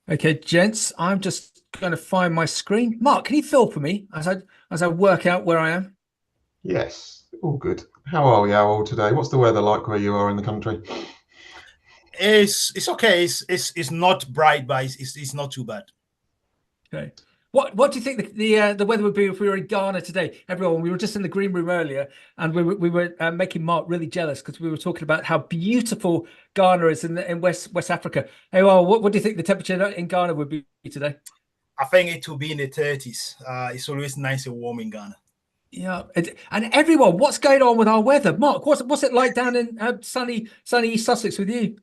Okay, gents, I'm just going to find my screen. Mark, can you fill for me as I work out where I am? Yes, all good. How are you all today? What's the weather like where you are in the country? It's okay. It's not bright, but it's not too bad. Okay. What do you think the weather would be if we were in Ghana today? Everyone, we were just in the green room earlier, and we were making Mark really jealous because we were talking about how beautiful Ghana is in West Africa. Hey, well, what do you think the temperature in Ghana would be today? I think it will be in the 30s. It's always nice and warm in Ghana. Yeah, and everyone, what's going on with our weather? Mark, what's it like down in sunny East Sussex with you?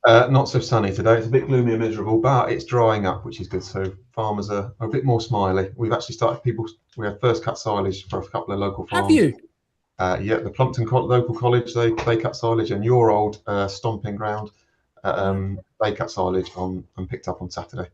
Not so sunny today. It's a bit gloomy and miserable, but it's drying up, which is good. So farmers are a bit more smiley. We've actually started people. We had first cut silage for a couple of local Have farms. you? Yeah, the local college they cut silage, and your old stomping ground they cut silage on and picked up on Saturday.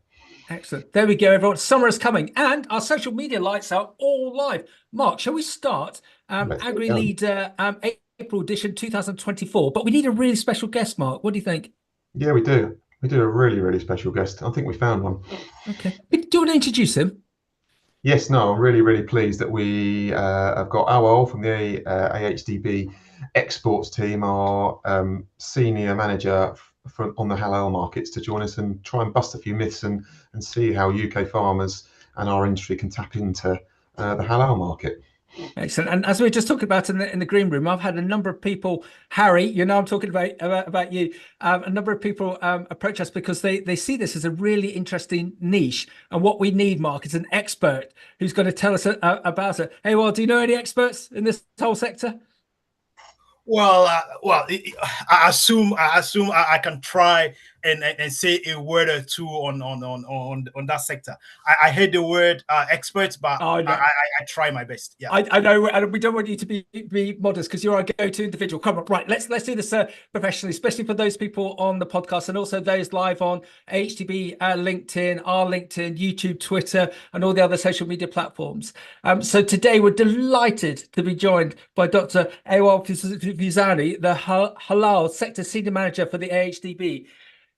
Excellent. There we go, everyone. Summer is coming, and our social media lights are all live. Mark, shall we start Let's get going. AgriLeader April edition 2024? But we need a really special guest, Mark. What do you think? Yeah, we do. We do a really special guest. I think we found one. Okay. Do you want to introduce him? Yes, no, I'm really pleased that we have got Awal from the AHDB exports team, our senior manager on the halal markets, to join us and try and bust a few myths and see how UK farmers and our industry can tap into the halal market. Excellent. And as we were just talking about in the green room, I've had a number of people, Harry, I'm talking about you. A number of people approach us because they see this as a really interesting niche. And what we need, Mark, is an expert who's going to tell us about it. Hey, well, do you know any experts in this whole sector? I can try and say a word or two on that sector. I heard the word experts, but Oh, no. I try my best. Yeah. I know, and we don't want you to be modest because you're our go-to individual. Come on, right? Let's do this professionally, especially for those people on the podcast and also those live on HDB, LinkedIn, our LinkedIn, YouTube, Twitter, and all the other social media platforms. So today we're delighted to be joined by Doctor Awal Fuseini, the Halal Sector Senior Manager for the AHDB.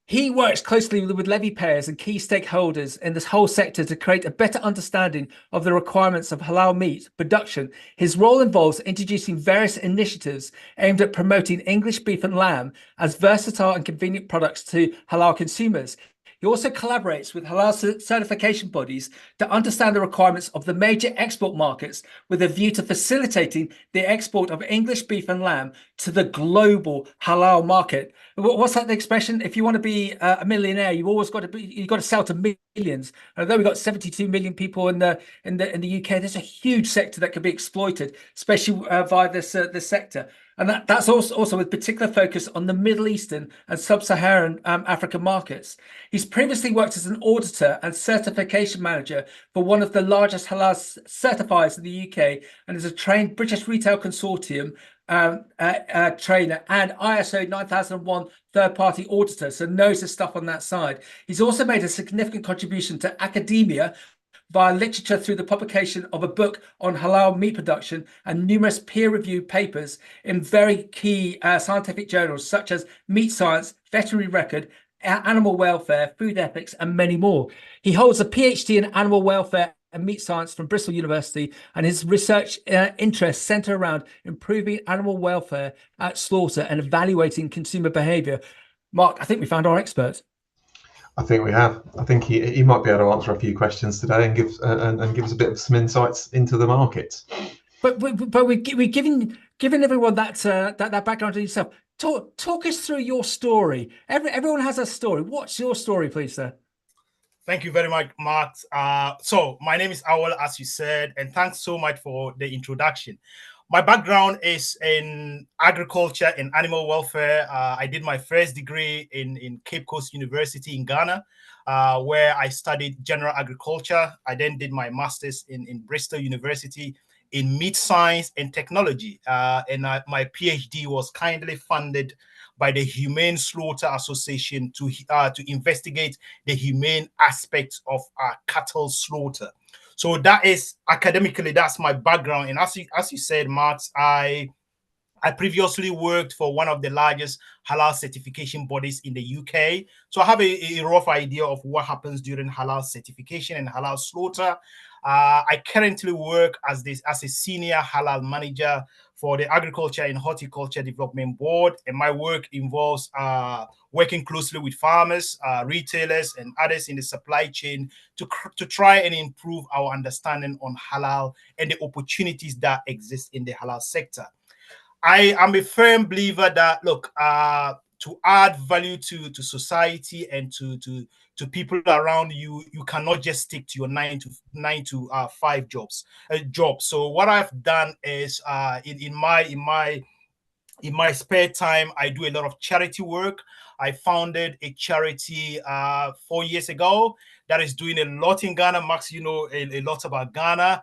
He works closely with levy payers and key stakeholders in this whole sector to create a better understanding of the requirements of halal meat production. His role involves introducing various initiatives aimed at promoting English beef and lamb as versatile and convenient products to halal consumers. He also collaborates with halal certification bodies to understand the requirements of the major export markets with a view to facilitating the export of English beef and lamb to the global halal market. What's that expression? If you want to be a millionaire, you've got to sell to millions. Although we've got 72 million people in the UK, there's a huge sector that can be exploited, especially via this sector. And that's also with particular focus on the Middle Eastern and Sub-Saharan African markets. He's previously worked as an auditor and certification manager for one of the largest halal certifiers in the UK and is a trained British Retail Consortium trainer and ISO 9001 third-party auditor, so knows his stuff on that side. He's also made a significant contribution to academia via literature through the publication of a book on halal meat production and numerous peer-reviewed papers in very key scientific journals such as Meat Science, Veterinary Record, Animal Welfare, Food Ethics, and many more. He holds a PhD in animal welfare and meat science from Bristol University, and his research interests center around improving animal welfare at slaughter and evaluating consumer behavior. Mark, I think we found our expert. I think we have. I think he might be able to answer a few questions today and give us a bit of some insights into the markets. But we're giving everyone that background to yourself. Talk us through your story. Everyone has a story. What's your story, please, sir? Thank you very much, Mark. So my name is Awal, as you said, and thanks so much for the introduction. My background is in agriculture and animal welfare. I did my first degree in Cape Coast University in Ghana, where I studied general agriculture. I then did my master's in Bristol University in meat science and technology. My PhD was kindly funded by the Humane Slaughter Association to investigate the humane aspects of cattle slaughter. So that is academically, that's my background. And as you said, Max, I I previously worked for one of the largest halal certification bodies in the UK. So I have a rough idea of what happens during halal certification and halal slaughter. I currently work as a senior halal manager for the Agriculture and Horticulture Development Board, and my work involves working closely with farmers, retailers, and others in the supply chain to try and improve our understanding on halal and the opportunities that exist in the halal sector. I am a firm believer that, look, to add value to society and to people around you, you cannot just stick to your 9 to 5 jobs. So what I've done is in my spare time, I do a lot of charity work. I founded a charity 4 years ago that is doing a lot in Ghana. Max, you know a lot about Ghana.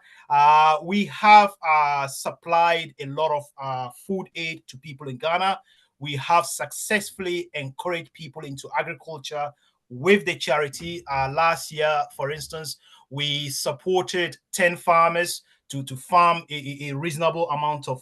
We have supplied a lot of food aid to people in Ghana. We have successfully encouraged people into agriculture with the charity. Last year, for instance, we supported 10 farmers to farm a reasonable amount of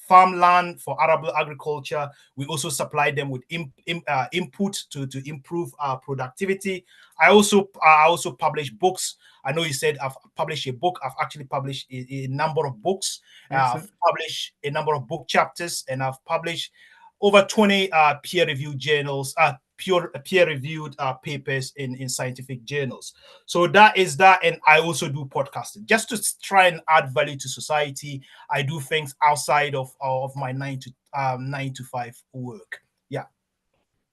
farmland for arable agriculture. We also supply them with input to improve productivity. I also publish books. I know you said I've published a book. I've actually published a number of books. I've published a number of book chapters, and I've published over 20 peer-reviewed journals, peer-reviewed papers in scientific journals. So that is that, and I also do podcasting just to try and add value to society. I do things outside of my 9 to 5 work. Yeah.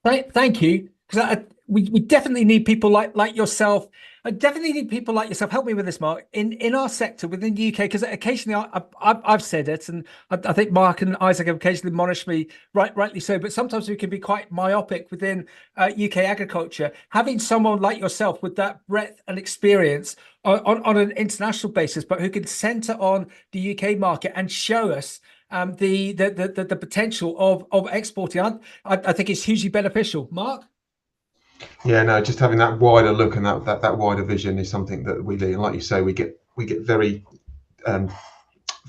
Thank you, because we definitely need people like yourself. I definitely need people like yourself. Help me with this, Mark. In our sector within the UK, because occasionally I've said it, and I think Mark and Isaac have occasionally admonished me, rightly so. But sometimes we can be quite myopic within UK agriculture. Having someone like yourself with that breadth and experience on an international basis, but who can centre on the UK market and show us the potential of exporting, I think it's hugely beneficial. Mark? Yeah, no, just having that wider look and that wider vision is something that we lead. And like you say, we get very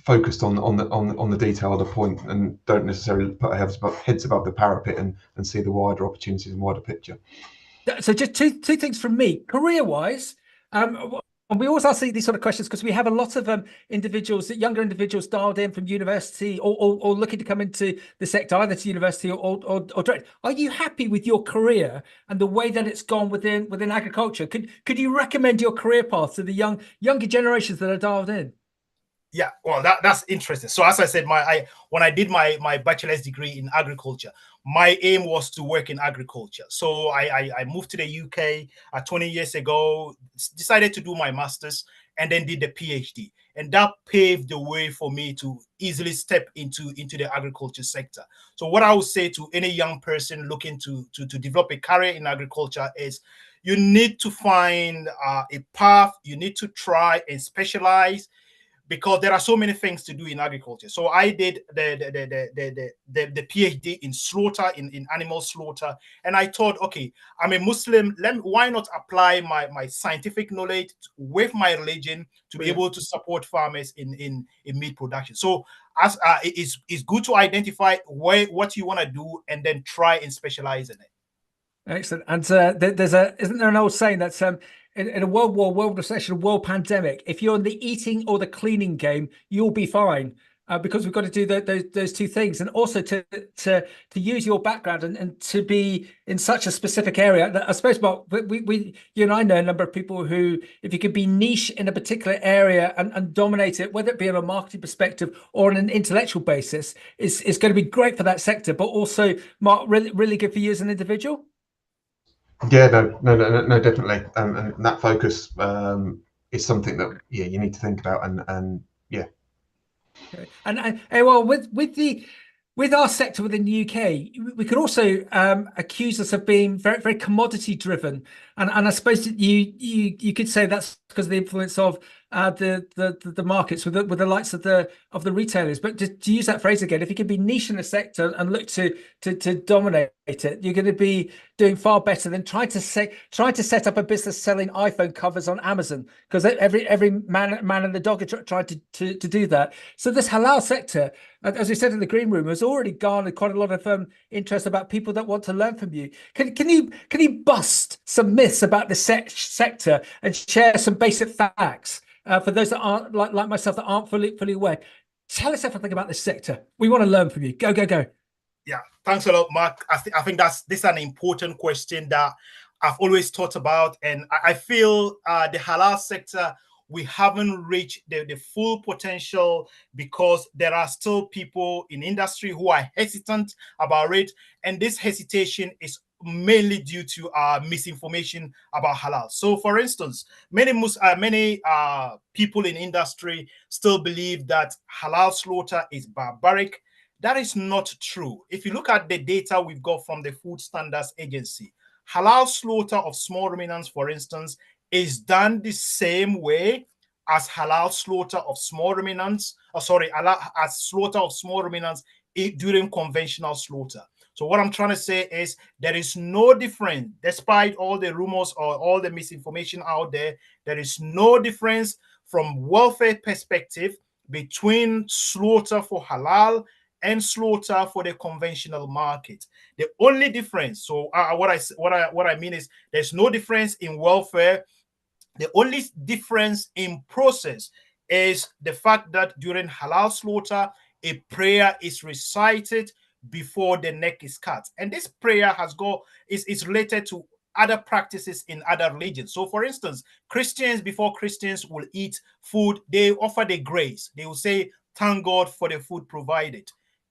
focused on the detail of the point and don't necessarily put our heads above the parapet and see the wider opportunities and wider picture. So just two things from me, career-wise. And we always ask these sort of questions because we have a lot of younger individuals dialed in from university or looking to come into the sector, either to university or direct. Are you happy with your career and the way that it's gone within agriculture? Could you recommend your career path to the younger generations that are dialed in? Yeah, well, that's interesting. So as I said, when I did my bachelor's degree in agriculture, my aim was to work in agriculture. So I moved to the UK 20 years ago, decided to do my master's, and then did the PhD. And that paved the way for me to easily step into the agriculture sector. So what I would say to any young person looking to develop a career in agriculture is you need to find a path. You need to try and specialize, because there are so many things to do in agriculture. So I did the PhD in slaughter, in animal slaughter, and I thought, okay, I'm a Muslim. Why not apply my scientific knowledge with my religion to be able to support farmers in meat production? So as it's good to identify what you want to do and then try and specialize in it. Excellent. And isn't there an old saying that's in a world recession, world pandemic, if you're in the eating or the cleaning game, you'll be fine, because we've got to do those two things, and also to use your background and to be in such a specific area. I suppose, Mark, you and I know a number of people who, if you could be niche in a particular area and dominate it, whether it be on a marketing perspective or on an intellectual basis, is going to be great for that sector, but also, Mark, really good for you as an individual. Yeah, no, definitely, and that focus is something that you need to think about, and yeah. Okay. And well, with our sector within the UK, we could also accuse us of being very, very commodity driven, and I suppose that you could say that's because of the influence of the markets with the likes of the retailers. But to use that phrase again, if you can be niche in a sector and look to dominate it, you're going to be doing far better than trying to set up a business selling iPhone covers on Amazon, because every man and the dog are trying to do that. So this halal sector, as we said in the green room, has already garnered quite a lot of interest about people that want to learn from you. Can you bust some myths about the sector and share some basic facts for those that aren't like myself, that aren't fully aware? Tell us everything about this sector. We want to learn from you. Go. Yeah, thanks a lot, Mark. I think this is an important question that I've always thought about, and I feel the halal sector, we haven't reached the full potential because there are still people in industry who are hesitant about it, and this hesitation is mainly due to misinformation about halal. So, for instance, many people in industry still believe that halal slaughter is barbaric. That is not true. If you look at the data we've got from the Food Standards Agency, halal slaughter of small ruminants, for instance, is done the same way as halal slaughter of small ruminants, as slaughter of small ruminants during conventional slaughter. So what I'm trying to say is there is no difference, despite all the rumors or all the misinformation out there, there is no difference from welfare perspective between slaughter for halal and slaughter for the conventional market. The only difference, so what I mean is there's no difference in welfare. The only difference in process is the fact that during halal slaughter, a prayer is recited before the neck is cut, and this prayer is related to other practices in other religions. So, for instance, before Christians will eat food, they offer the grace. They will say, "Thank God for the food provided."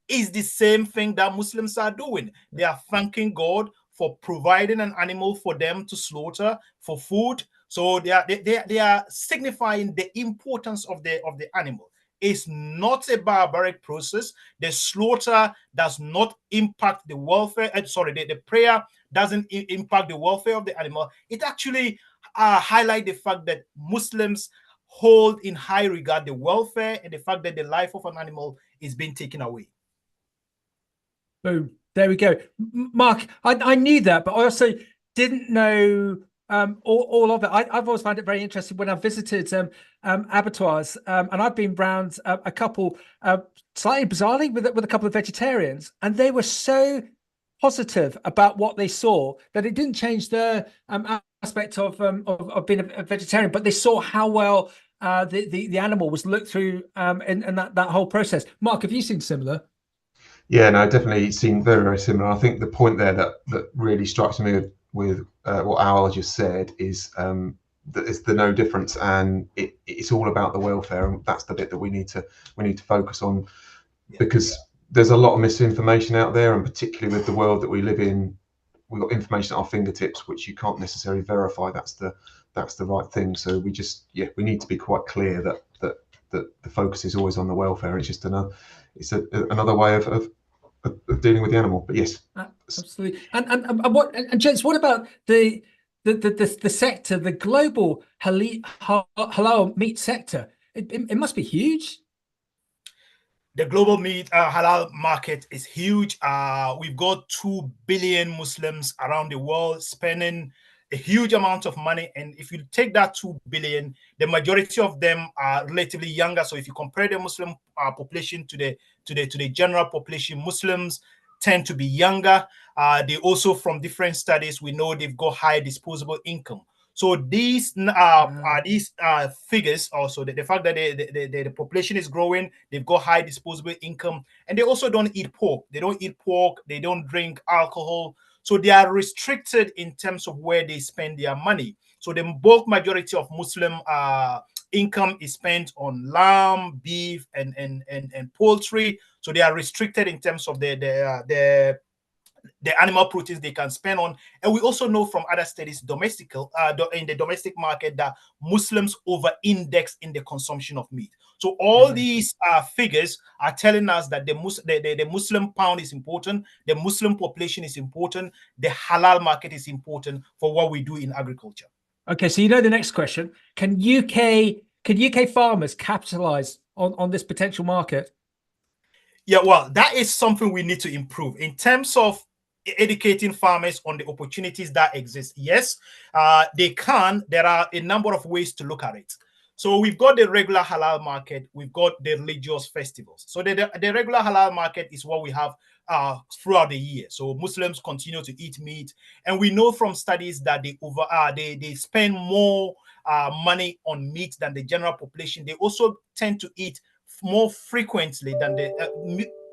Is the same thing that Muslims are doing. They are thanking God for providing an animal for them to slaughter for food. So they are signifying the importance of the animal. It's not a barbaric process. The slaughter does not impact the welfare. The prayer doesn't impact the welfare of the animal. It actually highlights the fact that Muslims hold in high regard the welfare and the fact that the life of an animal is being taken away. Boom. There we go. Mark, I knew that, but I also didn't know all of it. I've always found it very interesting when I've visited abattoirs, and I've been around a couple, slightly bizarrely, with a couple of vegetarians, and they were so positive about what they saw that it didn't change the aspect of being a vegetarian, but they saw how well the animal was looked through in that whole process. Mark, have you seen similar? Yeah, no, definitely seem very, very similar. I think the point there that really strikes me with what Awal just said is that it's the no difference, and it's all about the welfare, and that's the bit that we need to focus on, because there's a lot of misinformation out there, and particularly with the world that we live in, we've got information at our fingertips which you can't necessarily verify that's the right thing. So we need to be quite clear that the focus is always on the welfare. It's just another way of dealing with the animal. But yes, absolutely. And gents, what about the sector, the global halal meat sector? It must be huge. The global meat halal market is huge. We've got 2 billion Muslims around the world spending a huge amount of money. And if you take that 2 billion, the majority of them are relatively younger. So if you compare the Muslim population to the general population, Muslims tend to be younger. They also, from different studies, we know they've got high disposable income. So these figures, also the fact that the population is growing, they've got high disposable income, and they also don't eat pork. They don't eat pork. They don't drink alcohol. So they are restricted in terms of where they spend their money. So the bulk majority of Muslim income is spent on lamb, beef, and poultry. So they are restricted in terms of the animal proteins they can spend on. And we also know from other studies in the domestic market that Muslims over-index in the consumption of meat. So all these figures are telling us that the Muslim pound is important, the Muslim population is important, the halal market is important for what we do in agriculture. Okay, so you know the next question. Can UK Can UK farmers capitalize on this potential market? Yeah, well, that is something we need to improve in terms of educating farmers on the opportunities that exist. Yes, they can. There are a number of ways to look at it. So we've got the regular halal market, we've got the religious festivals. So the regular halal market is what we have throughout the year. So Muslims continue to eat meat, and we know from studies that they spend more money on meat than the general population. They also tend to eat more frequently than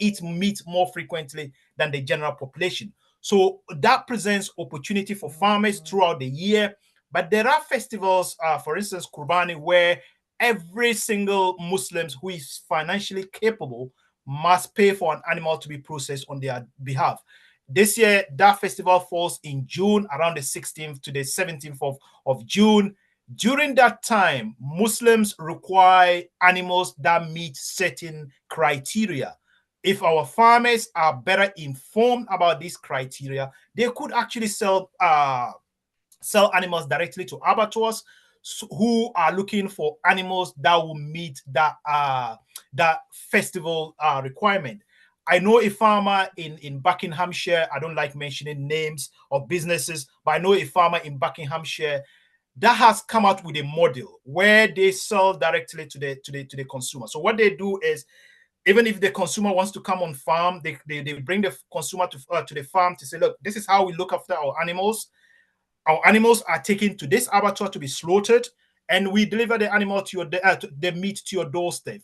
eat meat more frequently than the general population. So that presents opportunity for farmers throughout the year. But there are festivals, for instance, Qurbani, where every single Muslim who is financially capable must pay for an animal to be processed on their behalf. This year, that festival falls in June, around the 16th to the 17th of June. During that time, Muslims require animals that meet certain criteria. If our farmers are better informed about these criteria, they could actually sell animals directly to abattoirs who are looking for animals that will meet that festival requirement. I know a farmer in Buckinghamshire. I don't like mentioning names of businesses, but I know a farmer in Buckinghamshire that has come out with a model where they sell directly to the consumer. So what they do is, even if the consumer wants to come on farm, they bring the consumer to the farm to say, look, this is how we look after our animals. Our animals are taken to this abattoir to be slaughtered, and we deliver the animal to the meat to your doorstep.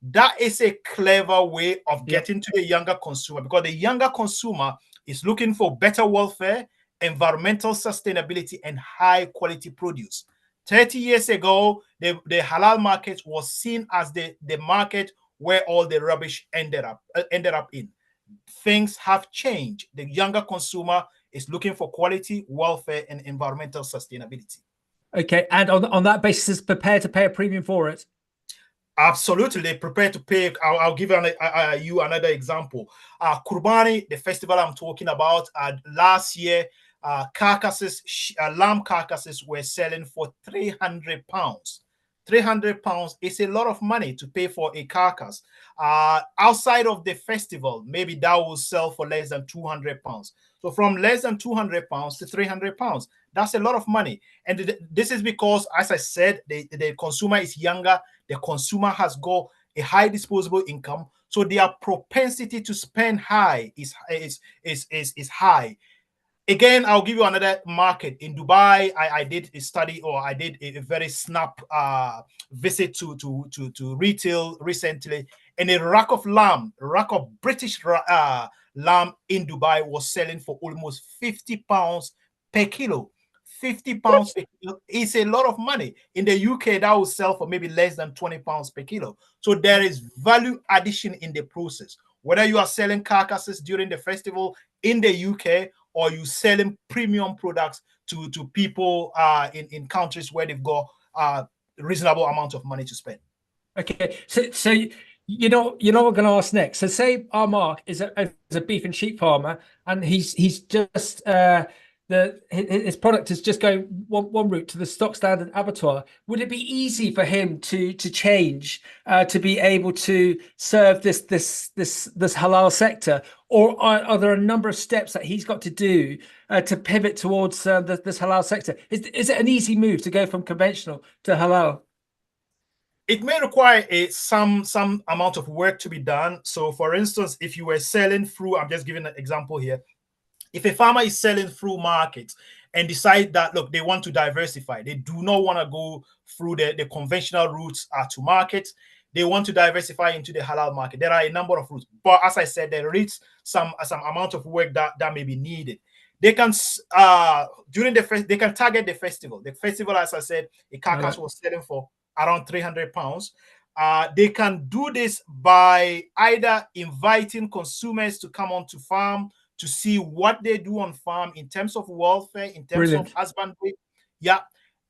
That is a clever way of getting to the younger consumer, because the younger consumer is looking for better welfare, environmental sustainability, and high quality produce. 30 years ago, the halal market was seen as the market where all the rubbish ended up in. Things have changed. The younger consumer is looking for quality, welfare, and environmental sustainability. Okay, and on that basis, is prepared to pay a premium for it? Absolutely, they're prepared to pay. I'll give you another example. Qurbani, the festival I'm talking about, last year, lamb carcasses were selling for £300. £300 is a lot of money to pay for a carcass. Outside of the festival, maybe that will sell for less than £200. So from less than £200 to £300, that's a lot of money. And this is because, as I said, the consumer is younger. The consumer has got a high disposable income, so their propensity to spend high is high. Again, I'll give you another market. In Dubai, I did a study, or I did a very snap visit to retail recently, and a rack of British lamb in Dubai was selling for almost £50 per kilo. £50 per kilo is a lot of money. In the UK, that will sell for maybe less than £20 per kilo. So there is value addition in the process. Whether you are selling carcasses during the festival in the UK, or you selling premium products to people in countries where they've got reasonable amount of money to spend. Okay, so you know what I'm going to ask next. So say our Mark is a beef and sheep farmer, and he's just his product is just going one route to the stock standard abattoir. Would it be easy for him to change to be able to serve this halal sector, or are there a number of steps that he's got to do to pivot towards this halal sector? Is it an easy move to go from conventional to halal? It may require some amount of work to be done. So, for instance, if you were selling through, I'm just giving an example here. If a farmer is selling through markets and decide that, look, they want to diversify, they do not want to go through the conventional routes to market, they want to diversify into the halal market. There are a number of routes, but as I said, there is some amount of work that may be needed. They can they can target the festival. The festival, as I said, a carcass was selling for around £300. They can do this by either inviting consumers to come onto farm to see what they do on farm in terms of welfare, in terms of husbandry. Yeah.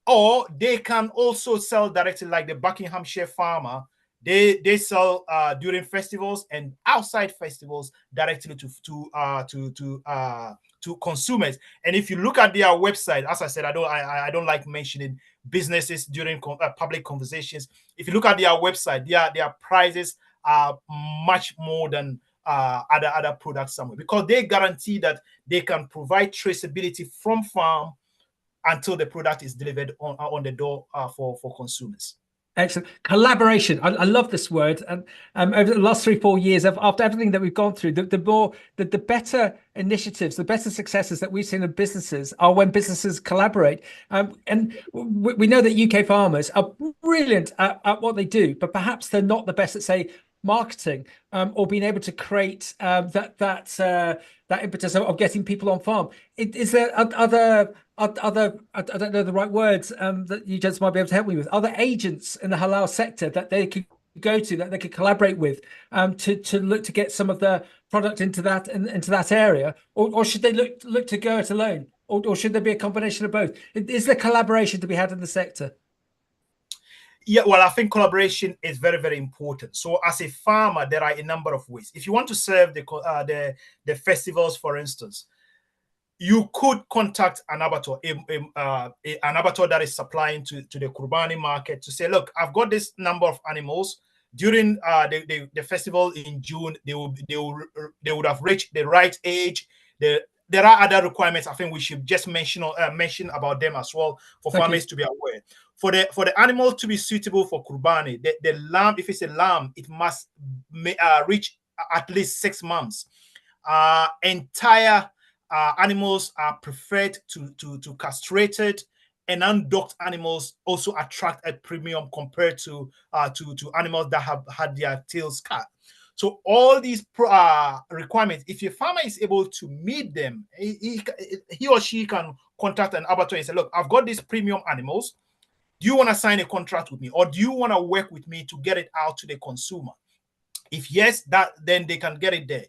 Or they can also sell directly, like the Buckinghamshire farmer. They sell during festivals and outside festivals directly to to consumers. And if you look at their website, as I said, I don't like mentioning businesses during public conversations. If you look at their website, their prices are much more than other products somewhere, because they guarantee that they can provide traceability from farm until the product is delivered on the door for consumers. Excellent. Collaboration. I love this word. And over the last 3-4 years, after everything that we've gone through, the better initiatives, the better successes that we've seen in businesses are when businesses collaborate. And we know that UK farmers are brilliant at what they do, but perhaps they're not the best at, say, marketing or being able to create that impetus of getting people on farm. Is there other I don't know the right words that you gents might be able to help me with? Other agents in the halal sector that they could go to, that they could collaborate with to look to get some of the product into that area, or should they look to go it alone, or should there be a combination of both? Is there collaboration to be had in the sector? Yeah, well, I think collaboration is very, very important. So as a farmer, there are a number of ways. If you want to serve the festivals, for instance, you could contact an abattoir, an abattoir that is supplying to the Kurbani market, to say, look, I've got this number of animals. During the festival in June, they would have reached the right age. There are other requirements. I think we should just mention about them as well for farmers to be aware. For the animal to be suitable for Kurbani, the lamb, if it's a lamb, it must reach at least 6 months. Entire animals are preferred to castrated, and undocked animals also attract a premium compared to animals that have had their tails cut. So all these requirements, if your farmer is able to meet them, he or she can contact an abattoir and say, look, I've got these premium animals. Do you want to sign a contract with me, or do you want to work with me to get it out to the consumer? If yes, then they can get it there.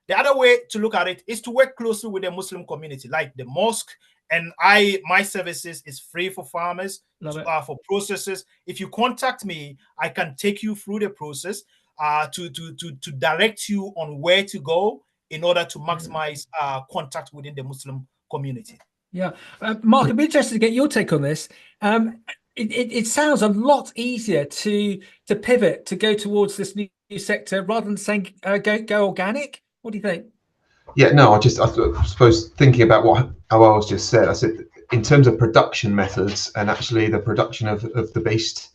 The other way to look at it is to work closely with the Muslim community, like the mosque. And my services is free for farmers, for processors. If you contact me, I can take you through the process to direct you on where to go in order to maximize contact within the Muslim community. Yeah, Mark, I'd be interested to get your take on this. It sounds a lot easier to pivot, to go towards this new sector rather than saying go organic. What do you think? Yeah, no, I suppose thinking about what Awal's just said, I said in terms of production methods and actually the production of the beast,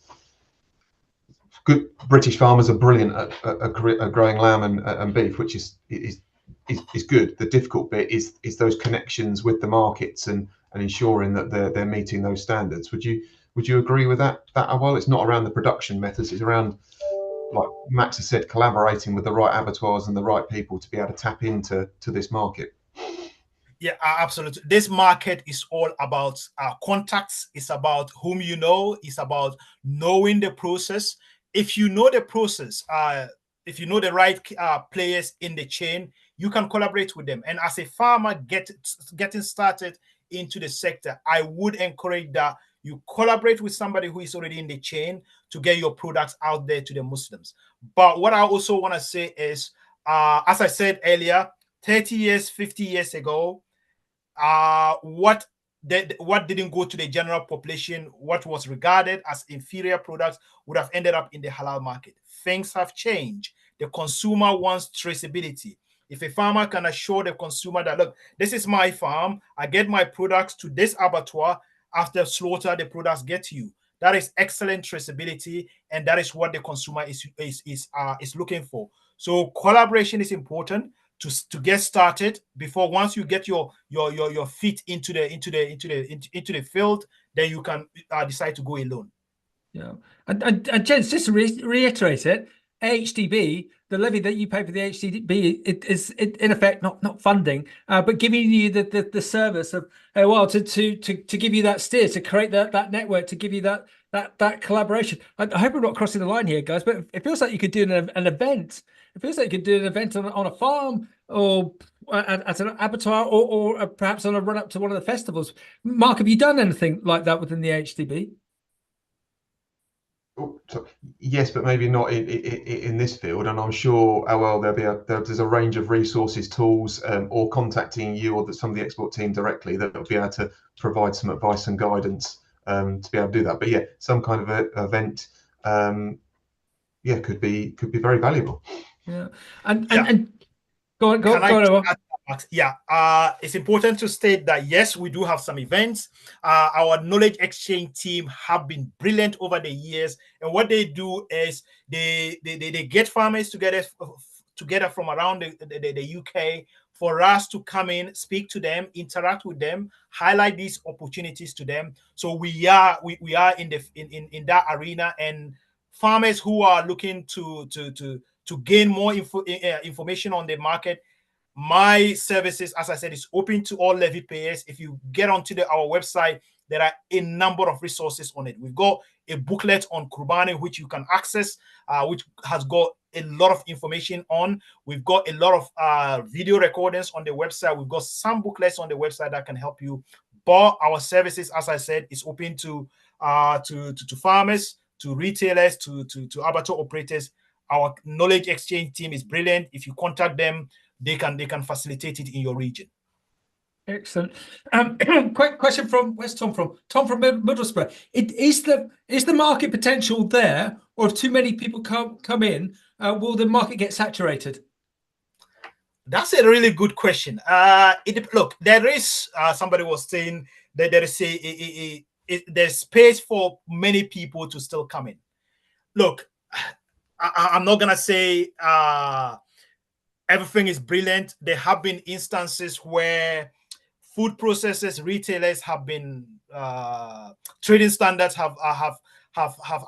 good British farmers are brilliant at growing lamb and beef, which is good. The difficult bit is those connections with the markets and ensuring that they're meeting those standards. Would you agree with that Awal? It's not around the production methods, it's around, like Max has said, collaborating with the right abattoirs and the right people to be able to tap into this market. Yeah, absolutely. This market is all about contacts. It's about whom you know. It's about knowing the process. If you know the process, if you know the right players in the chain, you can collaborate with them. And as a farmer getting started into the sector, I would encourage that you collaborate with somebody who is already in the chain to get your products out there to the Muslims. But what I also want to say is, as I said earlier, 30 years, 50 years ago, what didn't go to the general population, what was regarded as inferior products, would have ended up in the halal market. Things have changed. The consumer wants traceability. If a farmer can assure the consumer that, look, this is my farm, I get my products to this abattoir, after slaughter, the products get to you. That is excellent traceability, and that is what the consumer is looking for. So collaboration is important to get started. Before, once you get your feet into the field, then you can decide to go alone. Yeah, and gents, just to reiterate it, AHDB, the levy that you pay for the AHDB, it is in effect not funding, but giving you the service of to give you that steer, to create that network, to give you that collaboration. I hope we're not crossing the line here, guys, but it feels like you could do an event. It feels like you could do an event on a farm, or at an abattoir, or perhaps on a run up to one of the festivals. Mark, have you done anything like that within the AHDB? Yes, but maybe not in this field. And I'm sure, there's a range of resources, tools, or contacting you or some of the export team directly that will be able to provide some advice and guidance to be able to do that. But yeah, some kind of event, could be very valuable. Yeah, and go on, Awal. Yeah, it's important to state that yes, we do have some events. Our knowledge exchange team have been brilliant over the years, and what they do is they get farmers together from around the UK for us to come in, speak to them, interact with them, highlight these opportunities to them. So we are in that arena, and farmers who are looking to gain more information on the market. My services, as I said, is open to all levy payers. If you get onto our website, there are a number of resources on it. We've got a booklet on Kurbani, which you can access, which has got a lot of information on. We've got a lot of video recordings on the website. We've got some booklets on the website that can help you. But our services, as I said, is open to farmers, to retailers, to abattoir operators. Our knowledge exchange team is brilliant. If you contact them, they can facilitate it in your region. Excellent. Quick question from where's Tom from? Tom from Middlesbrough. Is the market potential there, or if too many people come in, will the market get saturated? That's a really good question. Look, there is somebody was saying that there is there's space for many people to still come in. Look, I'm not gonna say everything is brilliant. There have been instances where food processors, retailers have been trading standards have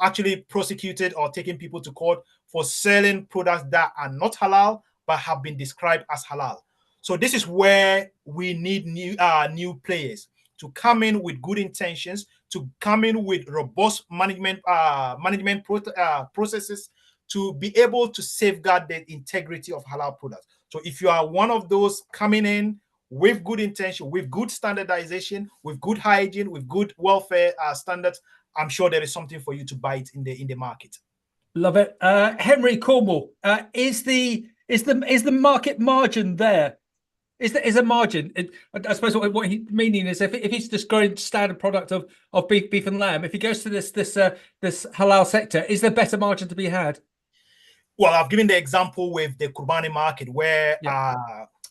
actually prosecuted or taken people to court for selling products that are not halal but have been described as halal. So this is where we need new players to come in with good intentions, to come in with robust management processes, to be able to safeguard the integrity of halal products. So if you are one of those coming in with good intention, with good standardization, with good hygiene, with good welfare standards, I'm sure there is something for you to bite in the market. Love it. Henry Cornwall, is the market margin there? Is a margin? I suppose what he's meaning is if he's just growing standard product of beef and lamb, if he goes to this halal sector, is there better margin to be had? Well, I've given the example with the Kurbani market where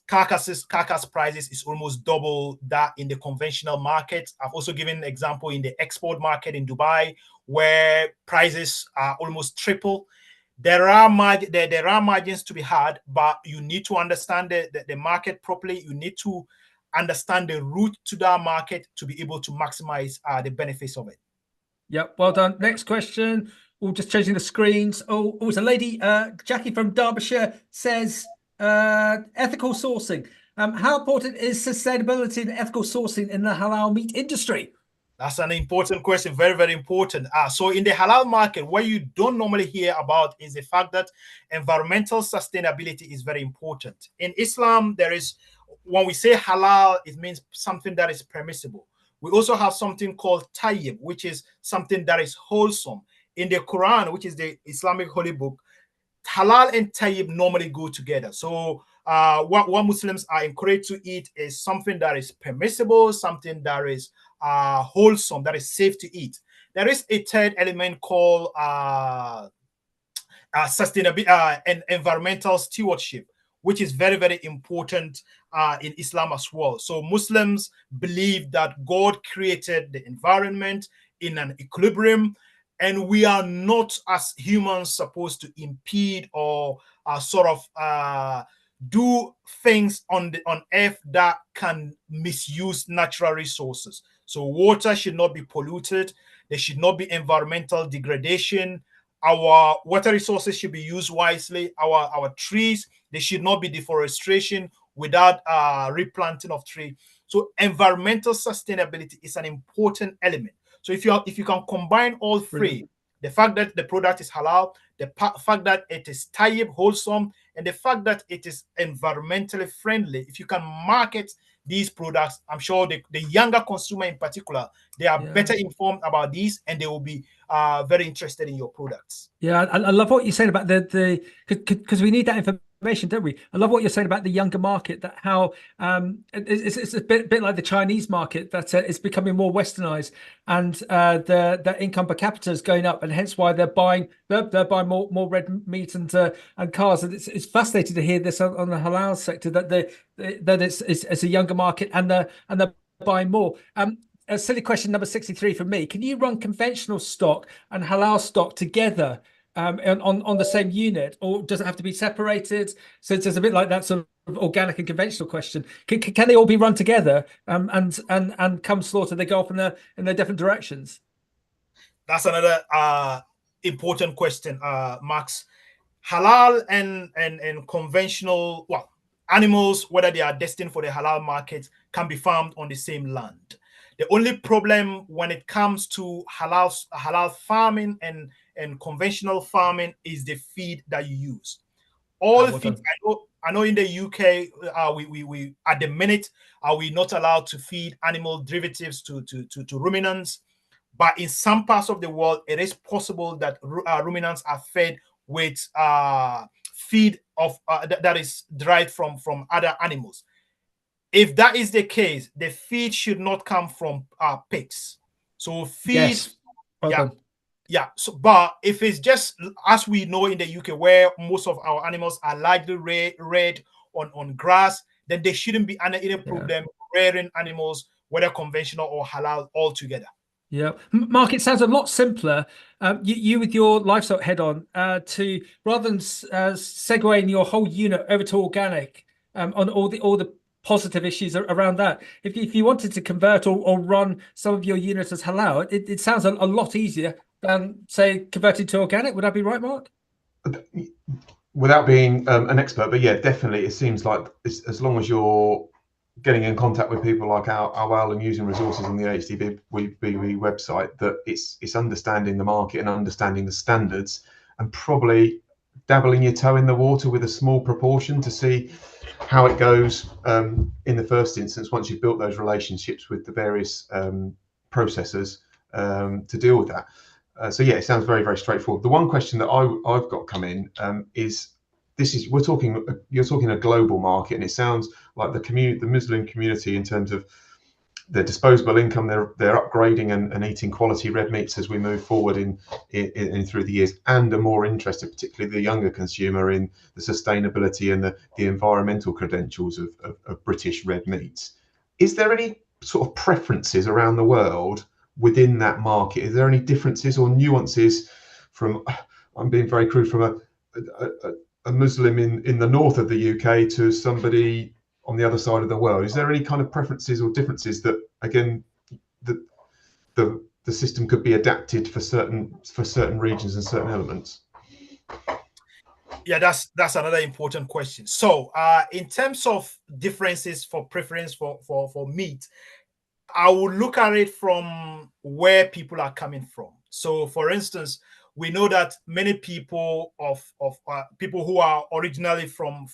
carcass prices is almost double that in the conventional market. I've also given an example in the export market in Dubai where prices are almost triple. There are margins to be had, but you need to understand the market properly. You need to understand the route to that market to be able to maximize the benefits of it. Yep, well done. Next question. We're just changing the screens. Oh, it's a lady, Jackie from Derbyshire says, ethical sourcing. How important is sustainability and ethical sourcing in the halal meat industry? That's an important question, very, very important. So in the halal market, what you don't normally hear about is the fact that environmental sustainability is very important. In Islam, when we say halal, it means something that is permissible. We also have something called tayyib, which is something that is wholesome. In the Quran, which is the Islamic holy book, halal and tayyib normally go together. So what Muslims are encouraged to eat is something that is permissible, something that is wholesome, that is safe to eat. There is a third element called sustainability and environmental stewardship, which is very, very important in Islam as well. So Muslims believe that God created the environment in an equilibrium, and we are not, as humans, supposed to impede or do things on earth that can misuse natural resources. So water should not be polluted. There should not be environmental degradation. Our water resources should be used wisely. Our trees, there should not be deforestation without replanting of trees. So environmental sustainability is an important element. So if you can combine all three, the fact that the product is halal, the fact that it is tayyib, wholesome, and the fact that it is environmentally friendly, if you can market these products, I'm sure the younger consumer in particular, they are better informed about these, and they will be very interested in your products. Yeah, I love what you're saying about because we need that information, don't we? I love what you're saying about the younger market, that how it's a bit like the Chinese market, that it's becoming more westernized, and the income per capita is going up, and hence why they're buying more red meat and cars. And it's fascinating to hear this on the halal sector, that it's a younger market, and they're buying more. A silly question number 63 from me: can you run conventional stock and halal stock together on the same unit, or does it have to be separated? So it's a bit like that sort of organic and conventional question. Can they all be run together, and come slaughter, they go off in their different directions? That's another important question, Max. Halal and conventional, well, animals, whether they are destined for the halal market, can be farmed on the same land. The only problem when it comes to halal farming and conventional farming is the feed that you use. All feed, I know in the UK, we at the minute are we not allowed to feed animal derivatives to ruminants, but in some parts of the world, it is possible that ruminants are fed with feed of that is derived from other animals. If that is the case, the feed should not come from pigs. So feed, yeah. So, but if it's just as we know in the UK, where most of our animals are largely reared on grass, then there shouldn't be any problem rearing animals, whether conventional or halal, altogether. Yeah, Mark, it sounds a lot simpler. You with your livestock head on, to rather than segueing your whole unit over to organic, on all the positive issues around that. If you wanted to convert or run some of your units as halal, it sounds a lot easier than, say, converting to organic. Would I be right, Mark? Without being an expert, but yeah, definitely, it seems like as long as you're getting in contact with people like Awal and using resources on the AHDB website, that it's understanding the market and understanding the standards, and probably dabbling your toe in the water with a small proportion to see how it goes in the first instance, once you've built those relationships with the various processors to deal with that. So yeah, it sounds very, very straightforward. The one question that I've got come in is, you're talking a global market, and it sounds like the Muslim community, in terms of their disposable income, they're upgrading and eating quality red meats as we move forward in through the years, and are more interested, particularly the younger consumer, in the sustainability and the environmental credentials of British red meats. Is there any sort of preferences around the world within that market? Is there any differences or nuances from, I'm being very crude, from a Muslim in the north of the UK to somebody on the other side of the world? Is there any kind of preferences or differences that, again, the system could be adapted for certain regions and certain elements? Yeah, that's another important question. So in terms of differences for preference for meat, I would look at it from where people are coming from. So for instance, we know that many people people who are originally from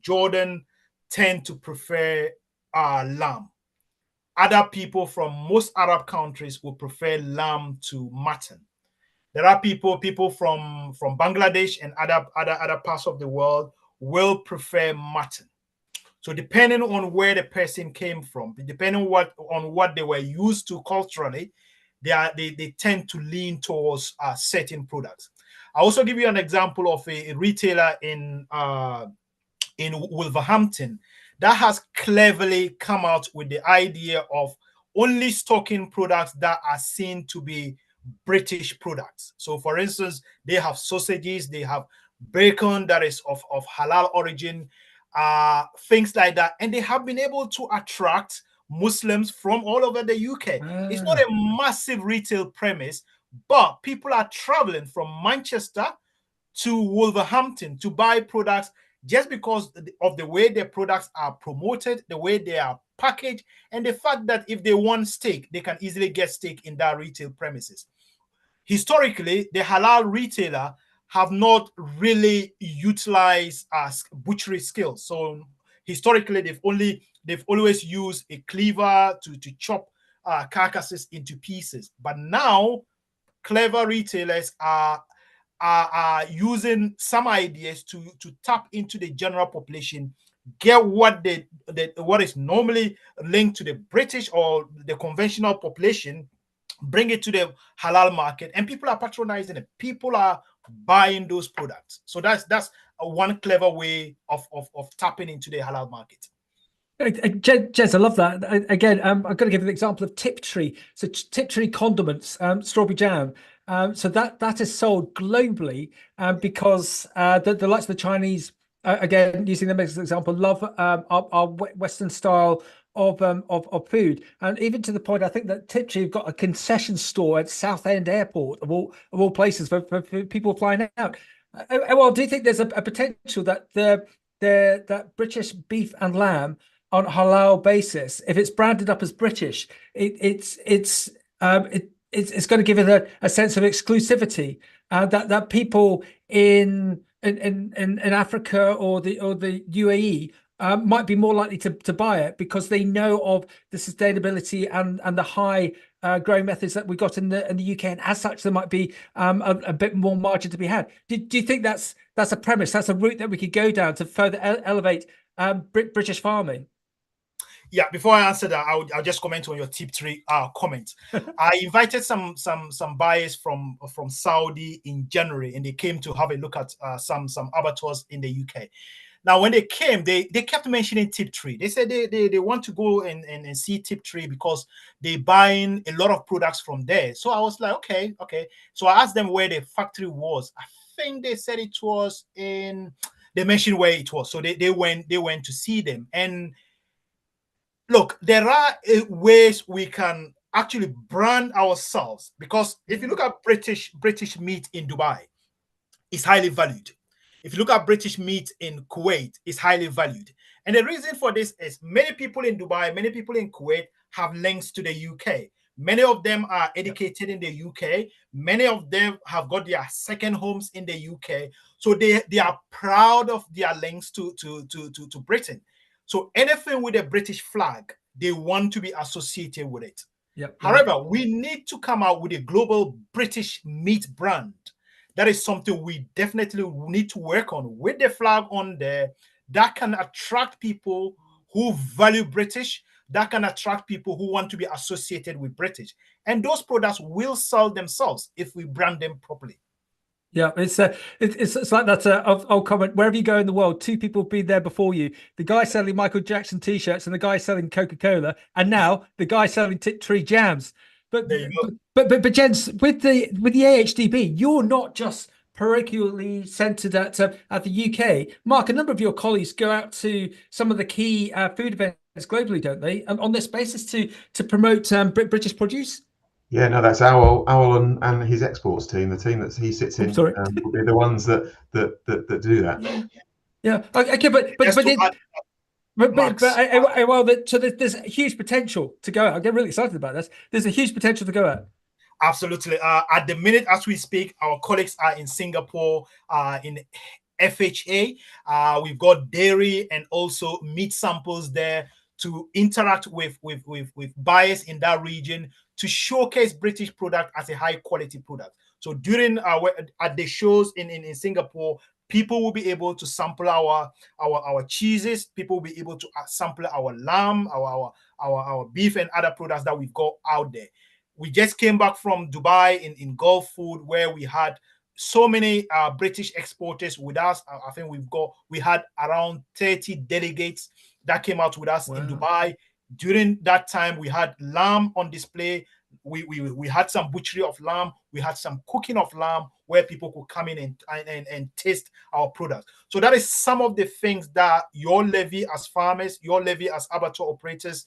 Jordan tend to prefer lamb. Other people from most Arab countries will prefer lamb to mutton. There are people from Bangladesh and other parts of the world will prefer mutton. So depending on where the person came from, depending on what they were used to culturally, they tend to lean towards certain products. I'll also give you an example of a retailer in Wolverhampton that has cleverly come out with the idea of only stocking products that are seen to be British products. So for instance, they have sausages, they have bacon that is of halal origin, things like that. And they have been able to attract Muslims from all over the UK. It's not a massive retail premise, but people are traveling from Manchester to Wolverhampton to buy products just because of the way their products are promoted, the way they are packaged, and the fact that if they want steak, they can easily get steak in that retail premises. Historically, the halal retailer have not really utilized butchery skills. So historically they've always used a cleaver to chop carcasses into pieces. But now clever retailers are using some ideas to tap into the general population, get what what is normally linked to the British or the conventional population, bring it to the halal market, and people are patronizing it. People are buying those products. So that's one clever way of tapping into the halal market. Jez, I love that. Again, I'm going to give an example of Tiptree. So Tiptree condiments, strawberry jam. So that is sold globally because the likes of the Chinese, again, using them as an example, love our Western style of food. And even to the point, I think that Tiptree have got a concession store at Southend Airport of all places for people flying out. Well, do you think there's a potential that that British beef and lamb on a halal basis, if it's branded up as British, it's going to give it a sense of exclusivity that people in Africa or the UAE might be more likely to buy it because they know of the sustainability and the high growing methods that we got in the UK, and as such there might be a bit more margin to be had. Do you think that's a premise, that's a route that we could go down to further elevate British farming? Yeah, before I answer that, I'll just comment on your Tiptree comment. I invited some buyers from Saudi in January, and they came to have a look at some abattoirs in the UK. Now, when they came, they kept mentioning Tiptree. They said they want to go and see Tiptree because they're buying a lot of products from there. So I was like, okay. So I asked them where the factory was. I think they said it was in. They mentioned where it was. So they went to see them. And look, there are ways we can actually brand ourselves, because if you look at British meat in Dubai, it's highly valued. If you look at British meat in Kuwait, it's highly valued. And the reason for this is many people in Dubai, many people in Kuwait have links to the UK. Many of them are educated in the UK. Many of them have got their second homes in the UK. So they are proud of their links to Britain. So anything with a British flag, they want to be associated with it. Yep. However, we need to come out with a global British meat brand. That is something we definitely need to work on with the flag on there that can attract people who value British, that can attract people who want to be associated with British. And those products will sell themselves if we brand them properly. Yeah, it's like that old comment. Wherever you go in the world, two people have been there before you: the guy selling Michael Jackson t-shirts and the guy selling Coca-Cola, and now the guy selling Tiptree jams. But Jens, with the AHDB, you're not just parochially centered at the UK. Mark, a number of your colleagues go out to some of the key food events globally, don't they? On this basis to promote British produce. Yeah, no, that's Awal and his exports team, the team that he sits in, will be the ones that do that. Yeah, okay, so there's a huge potential to go out. I get really excited about this. There's a huge potential to go out. Absolutely. At the minute as we speak, our colleagues are in Singapore, in FHA. We've got dairy and also meat samples there to interact with buyers in that region to showcase British product as a high quality product. So during at the shows in Singapore, people will be able to sample our cheeses. People will be able to sample our lamb, our beef and other products that we've got out there. We just came back from Dubai in Gulf Food, where we had so many British exporters with us. I think we had around 30 delegates that came out with us in Dubai. During that time, we had lamb on display. We had some butchery of lamb. We had some cooking of lamb where people could come in and taste our products. So that is some of the things that your levy as farmers, your levy as abattoir operators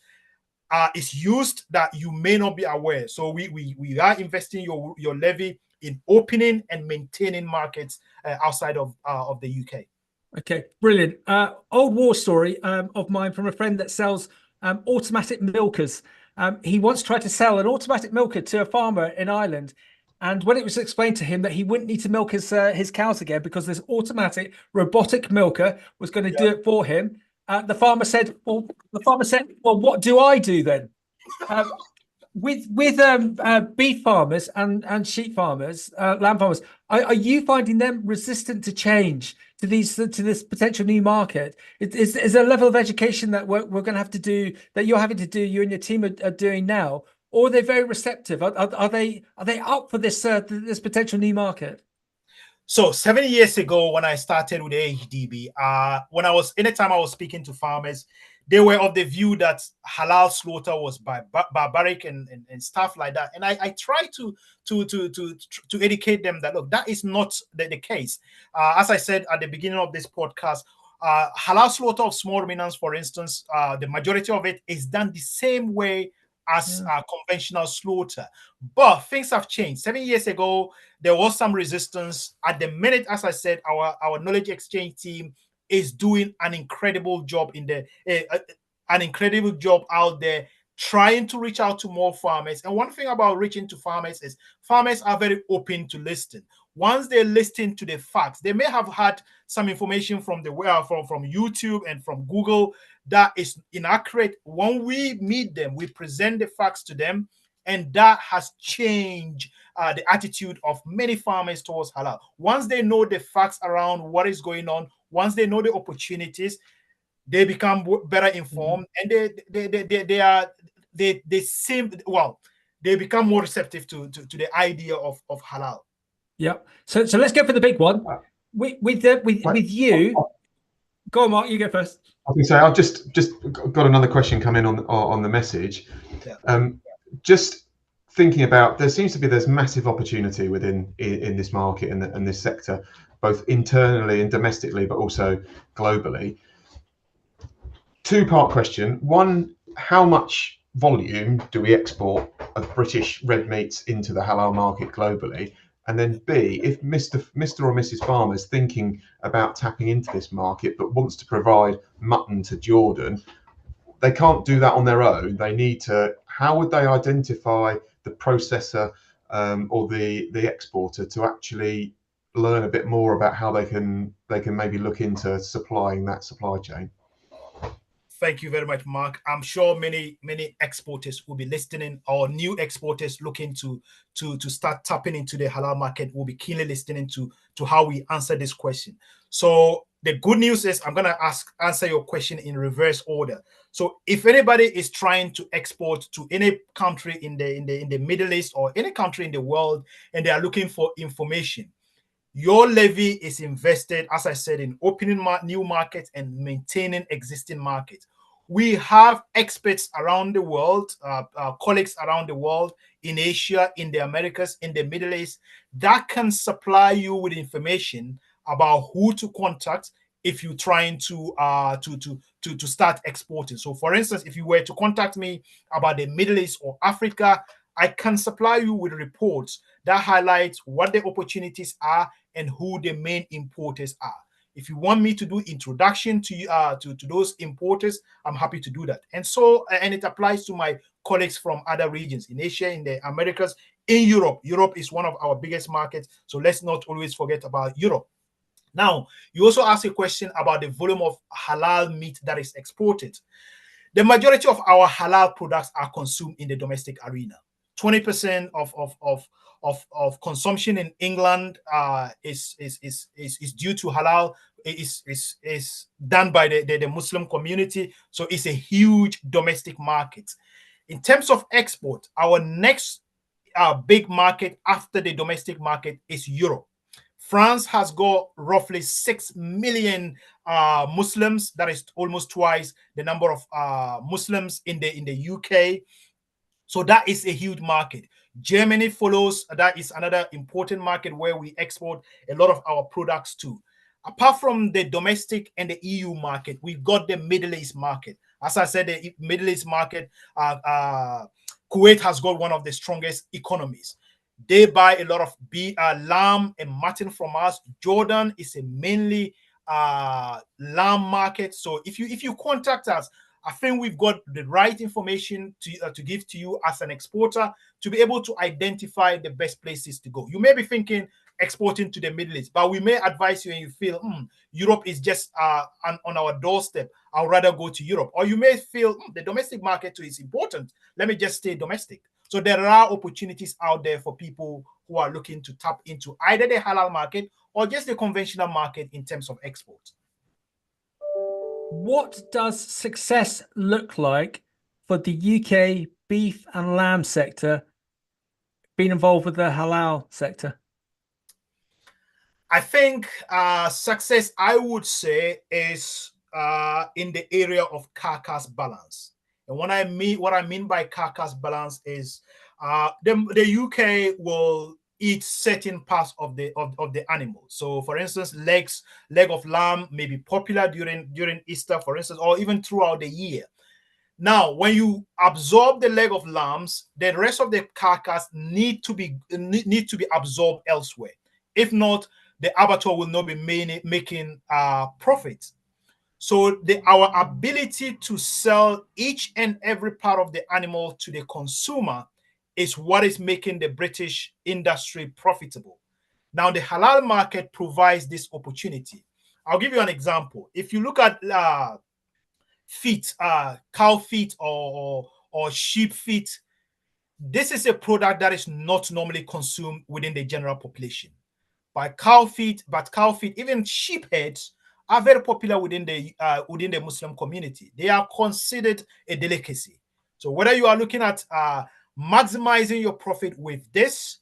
is used that you may not be aware. So we are investing your levy in opening and maintaining markets outside of the UK. Okay, brilliant. Old war story of mine from a friend that sells automatic milkers. He once tried to sell an automatic milker to a farmer in Ireland, and when it was explained to him that he wouldn't need to milk his cows again because this automatic robotic milker was going to do it for him, the farmer said, "Well, what do I do then?" With beef farmers and sheep farmers, lamb farmers, are you finding them resistant to change, to this potential new market? Is there a level of education that we're going to have to do, that you're having to do, you and your team are doing now, or are they very receptive? Are they up for this this potential new market? So 7 years ago, when I started with AHDB, anytime I was speaking to farmers, they were of the view that halal slaughter was barbaric and stuff like that. And I tried to educate them that, look, that is not the case. As I said at the beginning of this podcast, halal slaughter of small ruminants, for instance, the majority of it is done the same way as conventional slaughter. But things have changed. 7 years ago, there was some resistance. At the minute, as I said, our knowledge exchange team is doing an incredible job out there, trying to reach out to more farmers. And one thing about reaching to farmers is farmers are very open to listen. Once they listen to the facts, they may have had some information from from YouTube and from Google that is inaccurate. When we meet them, we present the facts to them, and that has changed the attitude of many farmers towards halal. Once they know the facts around what is going on, once they know the opportunities, they become better informed, and they become more receptive to the idea of halal. Yeah. So let's go for the big one. With you. Go on, Mark. You go first. I was going to say, I've just got another question come in on the message. Yeah. Just thinking about, there's massive opportunity in this market and this sector, both internally and domestically, but also globally. Two-part question. One, how much volume do we export of British red meats into the halal market globally? And then B, if Mr. or Mrs. Farmer is thinking about tapping into this market but wants to provide mutton to Jordan, they can't do that on their own. They need to. How would they identify the processor or the exporter to actually learn a bit more about how they can maybe look into supplying that supply chain? Thank you very much, Mark. I'm sure many exporters will be listening, or new exporters looking to start tapping into the halal market will be keenly listening to how we answer this question. So the good news is I'm going to answer your question in reverse order. So if anybody is trying to export to any country in the Middle East or any country in the world, and they are looking for information, your levy is invested, as I said, in opening new markets and maintaining existing markets. We have experts around the world, colleagues around the world, in Asia, in the Americas, in the Middle East, that can supply you with information about who to contact if you're trying to start exporting. So, for instance, if you were to contact me about the Middle East or Africa, I can supply you with reports that highlight what the opportunities are and who the main importers are. If you want me to do introduction to those importers, I'm happy to do that. And it applies to my colleagues from other regions in Asia, in the Americas, in Europe. Europe is one of our biggest markets, so let's not always forget about Europe. Now, you also asked a question about the volume of halal meat that is exported. The majority of our halal products are consumed in the domestic arena. 20% of consumption in England is due to halal, is done by the Muslim community. So it's a huge domestic market. In terms of export, our next big market after the domestic market is Europe. France has got roughly 6 million Muslims. That is almost twice the number of Muslims in the UK. So that is a huge market. Germany follows. That is another important market where we export a lot of our products to. Apart from the domestic and the EU market, we've got the Middle East market. As I said, the Middle East market, Kuwait has got one of the strongest economies. They buy a lot of lamb and mutton from us. Jordan is a mainly lamb market. So if you contact us, I think we've got the right information to give to you as an exporter to be able to identify the best places to go. You may be thinking exporting to the Middle East, but we may advise you and you feel Europe is just on our doorstep. I'd rather go to Europe. Or you may feel the domestic market too is important. Let me just stay domestic. So there are opportunities out there for people who are looking to tap into either the halal market or just the conventional market in terms of export. What does success look like for the UK beef and lamb sector being involved with the halal sector? I think success, I would say, is in the area of carcass balance. And what I mean by carcass balance is the UK will eat certain parts of the animal. So, for instance, leg of lamb may be popular during Easter, for instance, or even throughout the year. Now, when you absorb the leg of lambs, the rest of the carcass need to be absorbed elsewhere. If not, the abattoir will not be making profit. So our ability to sell each and every part of the animal to the consumer is what is making the British industry profitable. Now, the halal market provides this opportunity. I'll give you an example. If you look at feet, cow feet or sheep feet, this is a product that is not normally consumed within the general population. But cow feet, even sheep heads are very popular within the Muslim community. They are considered a delicacy. So whether you are looking at maximizing your profit with this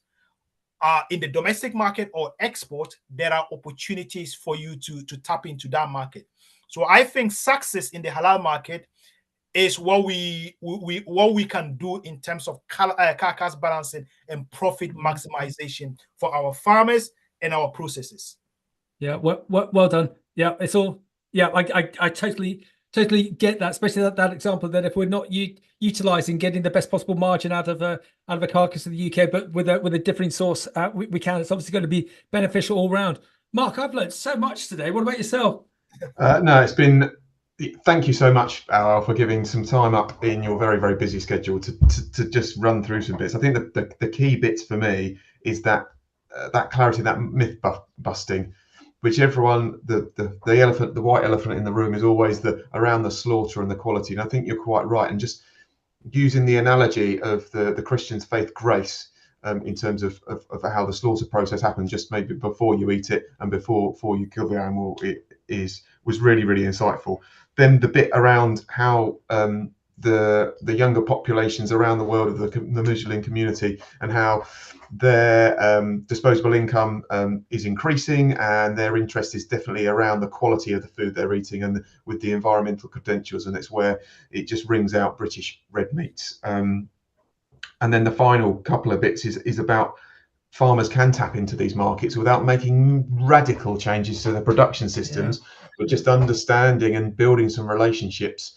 in the domestic market or export, there are opportunities for you to tap into that market. So I think success in the halal market is what we can do in terms of carcass balancing and profit maximization for our farmers and our processes. Yeah, well done. Yeah, it's all. Yeah, I totally get that, especially that example that if we're not utilizing getting the best possible margin out of a carcass of the UK, but with a different source, we can. It's obviously going to be beneficial all round. Mark, I've learned so much today. What about yourself? No, it's been. Thank you so much, Awal, for giving some time up in your very, very busy schedule to just run through some bits. I think the key bits for me is that clarity, that myth busting, which everyone, the white elephant in the room is always around the slaughter and the quality. And I think you're quite right. And just using the analogy of the Christian's faith grace in terms of how the slaughter process happens, just maybe before you eat it and before you kill the animal, was really, really insightful. Then the bit around how the younger populations around the world of the Muslim community and how their disposable income is increasing, and their interest is definitely around the quality of the food they're eating and with the environmental credentials, and it's where it just rings out British red meats. And then the final couple of bits is about farmers can tap into these markets without making radical changes to the production systems, but just understanding and building some relationships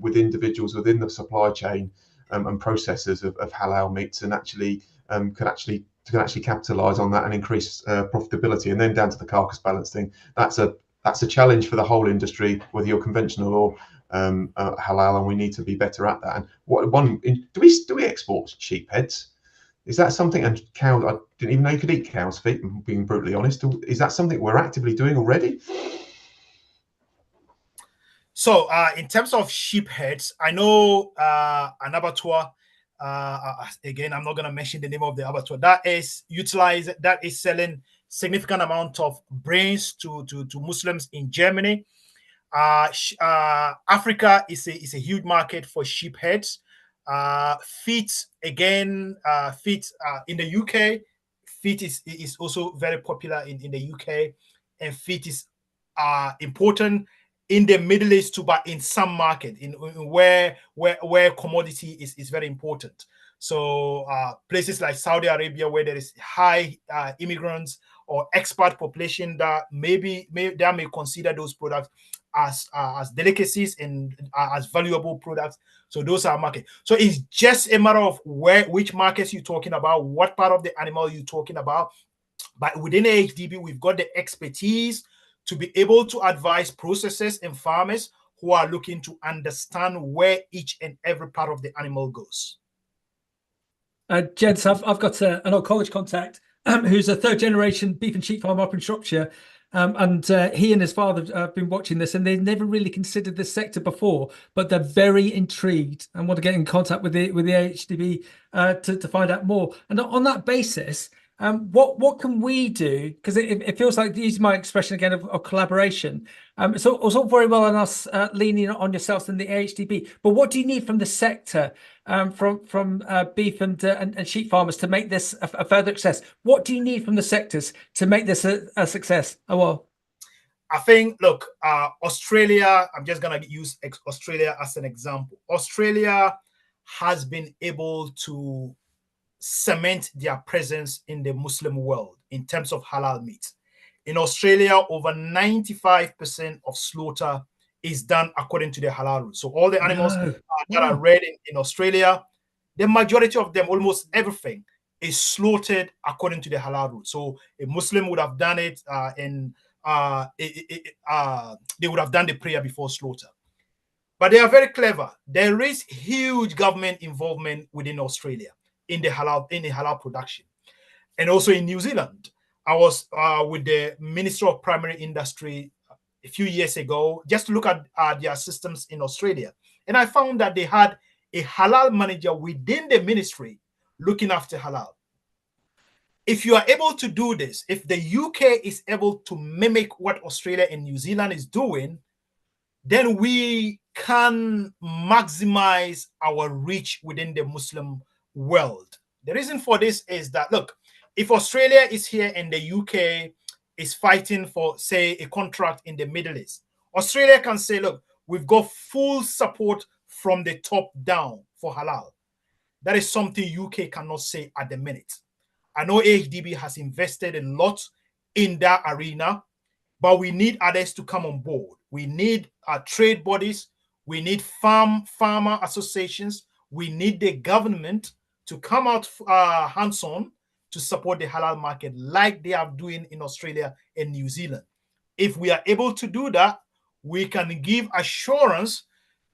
with individuals within the supply chain and processors of halal meats, and actually can actually capitalize on that and increase profitability. And then down to the carcass balance thing, that's a challenge for the whole industry, whether you're conventional or halal, and we need to be better at that. And do we export sheep heads? Is that something? And cow, I didn't even know you could eat cow's feet, being brutally honest. Is that something we're actively doing already? So in terms of sheep heads, I know an abattoir, again, I'm not going to mention the name of the abattoir, that is selling significant amount of brains to Muslims in Germany. Africa is a huge market for sheep heads. Feet, again, in the UK, feet is also very popular in the UK, and feet is important in the Middle East too, but in some market, in where commodity is very important. So places like Saudi Arabia, where there is high immigrants or expat population, that may consider those products as delicacies and as valuable products. So those are market. So it's just a matter of which markets you're talking about, what part of the animal you're talking about. But within AHDB, we've got the expertise to be able to advise processors and farmers who are looking to understand where each and every part of the animal goes. Gents, I've got an old college contact who's a third generation beef and sheep farmer up in Shropshire. And he and his father have been watching this, and they've never really considered this sector before, but they're very intrigued and want to get in contact with the AHDB to find out more. And on that basis, what can we do? Because it feels like, to use my expression again of collaboration. It's all very well on us leaning on yourselves and the AHDB, but what do you need from the sector, from beef and sheep farmers to make this a further success? What do you need from the sectors to make this a success? Oh, well. I think, look, Australia, I'm just going to use Australia as an example. Australia has been able to cement their presence in the Muslim world in terms of halal meat. In Australia, over 95% of slaughter is done according to the halal rules. So all the animals that are reared in Australia, the majority of them, almost everything, is slaughtered according to the halal rules. So a Muslim would have done it, they would have done the prayer before slaughter. But they are very clever. There is huge government involvement within Australia in the halal production, and also in New Zealand. I was with the Minister of Primary Industry a few years ago just to look at their systems in Australia, and I found that they had a halal manager within the ministry looking after halal. If you are able to do this, if the UK is able to mimic what Australia and New Zealand is doing, then we can maximize our reach within the Muslim world. The reason for this is that, look, if Australia is here and the UK is fighting for, say, a contract in the Middle East, Australia can say, look, we've got full support from the top down for halal. That is something UK cannot say at the minute. I know AHDB has invested a lot in that arena, but we need others to come on board. We need trade bodies. We need farmer associations. We need the government to come out hands-on to support the halal market like they are doing in Australia and New Zealand. If we are able to do that, we can give assurance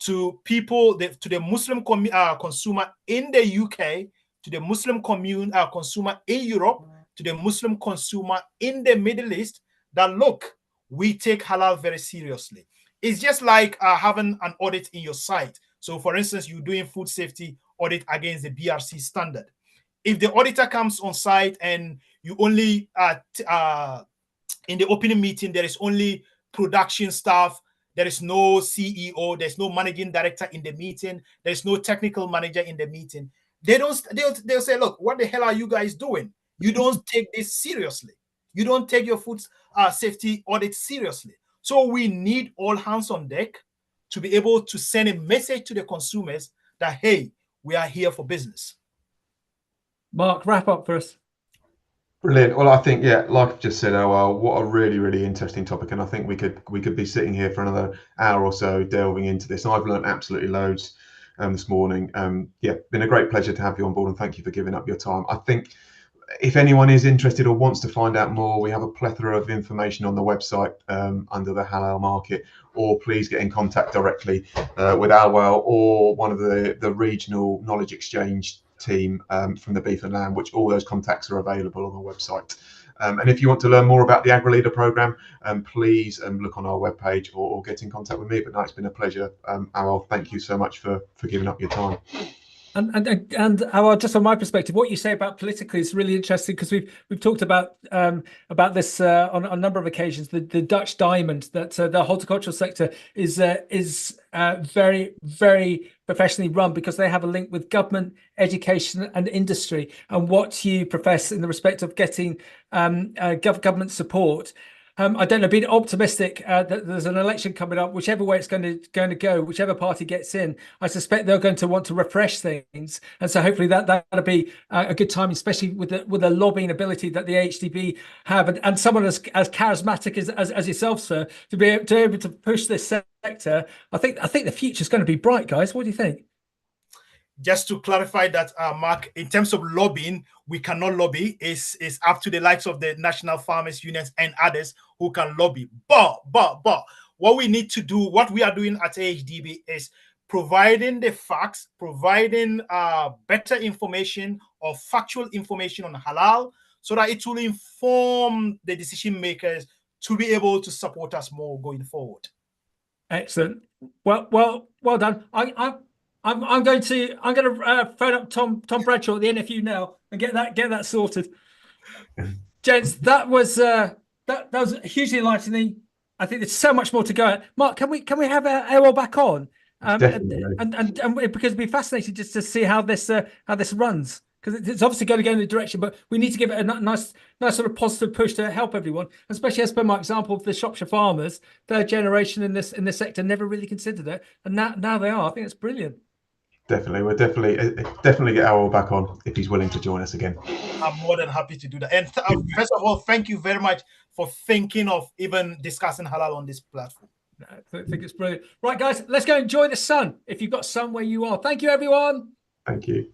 to people, to the Muslim consumer in the UK, to the Muslim consumer in Europe, to the Muslim consumer in the Middle East, that look, we take halal very seriously. It's just like having an audit in your site. So for instance, you're doing food safety audit against the BRC standard. If the auditor comes on site and you only, in the opening meeting, there is only production staff, there is no CEO, there's no managing director in the meeting, there's no technical manager in the meeting, they'll say, look, what the hell are you guys doing? You don't take this seriously. You don't take your food safety audit seriously. So we need all hands on deck to be able to send a message to the consumers that, hey, we are here for business. Mark, wrap up for us. Brilliant. Well, I think, yeah, like I've just said, what a really, really interesting topic. And I think we could be sitting here for another hour or so delving into this. And I've learned absolutely loads this morning. Yeah, been a great pleasure to have you on board, and thank you for giving up your time. I think if anyone is interested or wants to find out more, we have a plethora of information on the website under the halal market, or please get in contact directly with Awal or one of the regional knowledge exchange team from the Beef and Lamb, which all those contacts are available on the website. And if you want to learn more about the AgriLeader program, please look on our webpage or get in contact with me. But no, it's been a pleasure. Awal, thank you so much for giving up your time. And Awal, just from my perspective, what you say about politically is really interesting, because we've talked about this on a number of occasions. The Dutch diamond, that the horticultural sector is very, very professionally run, because they have a link with government, education, and industry. And what you profess in the respect of getting government support. I don't know, being optimistic that there's an election coming up, whichever way it's going to go, whichever party gets in, I suspect they're going to want to refresh things, and so hopefully that'll be a good time, especially with the lobbying ability that the AHDB have, and someone as charismatic as yourself, sir, to be able to push this sector. I think the future's going to be bright, guys. What do you think? Just to clarify that, Mark, in terms of lobbying, we cannot lobby. It's up to the likes of the National Farmers Unions and others who can lobby. But what we need to do, what we are doing at AHDB is providing the facts, providing better information or factual information on halal so that it will inform the decision makers to be able to support us more going forward. Excellent. Well done. I'm going to phone up Tom Bradshaw at the NFU now and get that sorted. Gents, that was hugely enlightening. I think there's so much more to go. Mark, can we have Awal back on? And because it'd be fascinating just to see how this runs, because it's obviously going to go in the direction, but we need to give it a nice sort of positive push to help everyone, especially as per my example of the Shropshire farmers, third generation in this sector, never really considered it, and now they are. I think it's brilliant. Definitely, we'll definitely get Awal back on if he's willing to join us again. I'm more than happy to do that. And first of all, thank you very much for thinking of even discussing halal on this platform. I think it's brilliant. Right, guys, let's go enjoy the sun if you've got sun where you are. Thank you, everyone. Thank you.